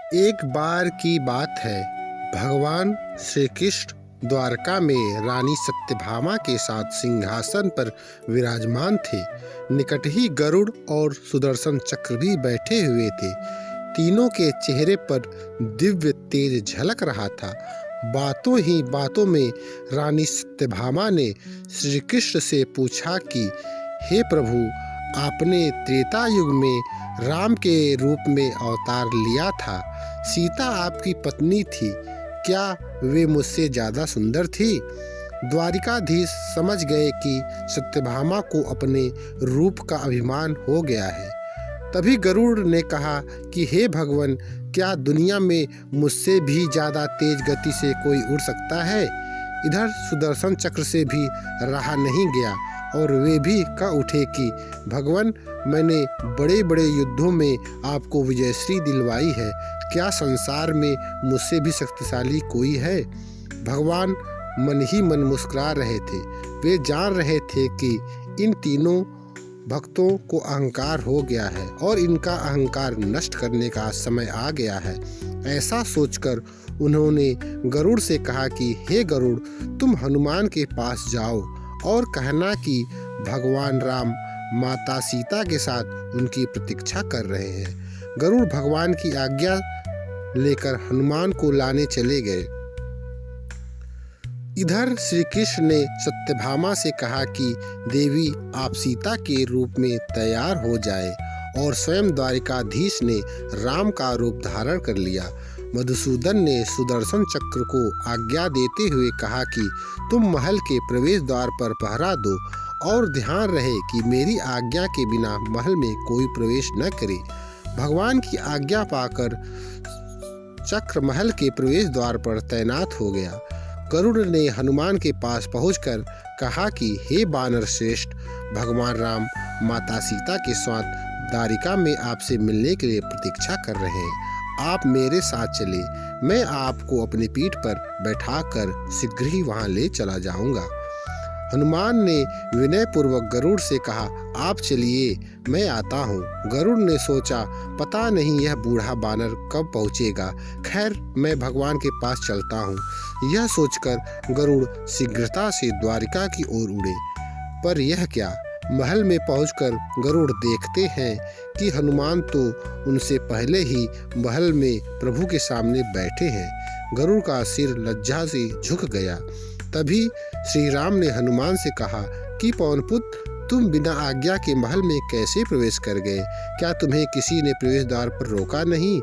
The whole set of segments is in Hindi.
एक बार की बात है, भगवान श्री कृष्ण द्वारका में रानी सत्यभामा के साथ सिंहासन पर विराजमान थे। निकट ही गरुड़ और सुदर्शन चक्र भी बैठे हुए थे। तीनों के चेहरे पर दिव्य तेज झलक रहा था। बातों ही बातों में रानी सत्यभामा ने श्री कृष्ण से पूछा कि हे प्रभु, आपने त्रेता युग में राम के रूप में अवतार लिया था। सीता आपकी पत्नी थी, क्या वे मुझसे ज्यादा सुंदर थी? द्वारिकाधीश समझ गए कि सत्यभामा को अपने रूप का अभिमान हो गया है। तभी गरुड़ ने कहा कि हे भगवान, क्या दुनिया में मुझसे भी ज्यादा तेज गति से कोई उड़ सकता है? इधर सुदर्शन चक्र से भी रहा नहीं गया और वे भी कह उठे कि भगवान, मैंने बड़े बड़े युद्धों में आपको विजयश्री दिलवाई है, क्या संसार में मुझसे भी शक्तिशाली कोई है? भगवान मन ही मन मुस्कुरा रहे थे। वे जान रहे थे कि इन तीनों भक्तों को अहंकार हो गया है और इनका अहंकार नष्ट करने का समय आ गया है। ऐसा सोचकर उन्होंने गरुड़ से कहा कि हे गरुड़, तुम हनुमान के पास जाओ और कहना कि भगवान राम माता सीता के साथ उनकी प्रतीक्षा कर रहे हैं। गरुड़ भगवान की आज्ञा लेकर हनुमान को लाने चले गए। इधर श्री कृष्ण ने सत्यभामा से कहा कि देवी, आप सीता के रूप में तैयार हो जाए, और स्वयं द्वारिकाधीश ने राम का रूप धारण कर लिया। मधुसूदन ने सुदर्शन चक्र को आज्ञा देते हुए कहा कि तुम महल के प्रवेश द्वार पर पहरा दो और ध्यान रहे कि मेरी आज्ञा के बिना महल में कोई प्रवेश न करे। भगवान की आज्ञा पाकर चक्र महल के प्रवेश द्वार पर तैनात हो गया। गरुड़ ने हनुमान के पास पहुंचकर कहा कि हे वानर श्रेष्ठ, भगवान राम माता सीता के साथ द्वारिका में आपसे मिलने के लिए प्रतीक्षा कर रहे हैं। आप मेरे साथ चले, मैं आपको अपनी पीठ पर बैठाकर शीघ्र ही वहां ले चला जाऊंगा। हनुमान ने विनय पूर्वक गरुड़ से कहा, आप चलिए, मैं आता हूँ। गरुड़ ने सोचा, पता नहीं यह बूढ़ा बानर कब पहुँचेगा, खैर मैं भगवान के पास चलता हूँ। यह सोचकर गरुड़ शीघ्रता से द्वारिका की ओर उड़े। पर यह क्या, महल में पहुंचकर गरुड़ देखते हैं कि हनुमान तो उनसे पहले ही महल में प्रभु के सामने बैठे हैं। गरुड़ का सिर लज्जा से झुक गया। तभी श्री राम ने हनुमान से कहा कि पवनपुत्र, तुम बिना आज्ञा के महल में कैसे प्रवेश कर गए? क्या तुम्हें किसी ने प्रवेश द्वार पर रोका नहीं?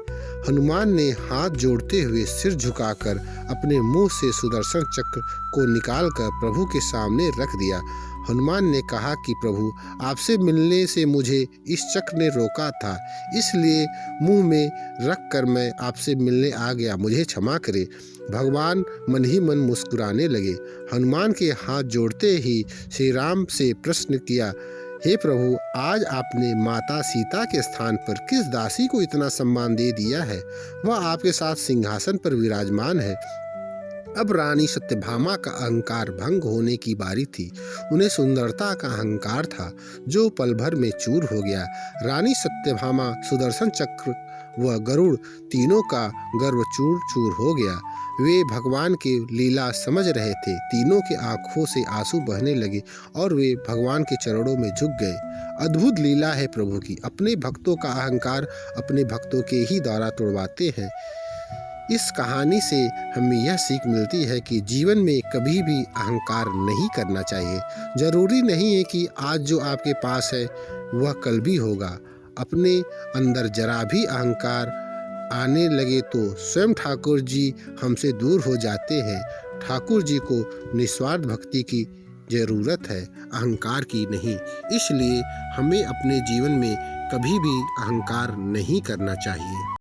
हनुमान ने हाथ जोड़ते हुए सिर झुकाकर अपने मुंह से सुदर्शन चक्र को निकालकर प्रभु के सामने रख दिया। हनुमान ने कहा कि प्रभु, आपसे मिलने से मुझे इस चक्र ने रोका था, इसलिए मुंह में रख कर मैं आपसे मिलने आ गया, मुझे क्षमा करें। भगवान मन ही मन मुस्कुराने लगे। हनुमान के हाथ जोड़ते ही श्री राम से प्रश्न किया, हे प्रभु, आज आपने माता सीता के स्थान पर किस दासी को इतना सम्मान दे दिया है? वह आपके साथ सिंहासन पर विराजमान है। अब रानी सत्यभामा का अहंकार भंग होने की बारी थी। उन्हें सुंदरता का अहंकार था जो पल भर में चूर हो गया। रानी सत्यभामा, सुदर्शन चक्र व गरुड़ तीनों का गर्व चूर चूर हो गया। वे भगवान की लीला समझ रहे थे। तीनों के आंखों से आंसू बहने लगे और वे भगवान के चरणों में झुक गए। अद्भुत लीला है प्रभु की। अपने भक्तों का अहंकार अपने भक्तों के ही द्वारा तोड़वाते हैं। इस कहानी से हमें यह सीख मिलती है कि जीवन में कभी भी अहंकार नहीं करना चाहिए। जरूरी नहीं है कि आज जो आपके पास है वह कल भी होगा। अपने अंदर जरा भी अहंकार आने लगे तो स्वयं ठाकुर जी हमसे दूर हो जाते हैं। ठाकुर जी को निस्वार्थ भक्ति की जरूरत है, अहंकार की नहीं। इसलिए हमें अपने जीवन में कभी भी अहंकार नहीं करना चाहिए।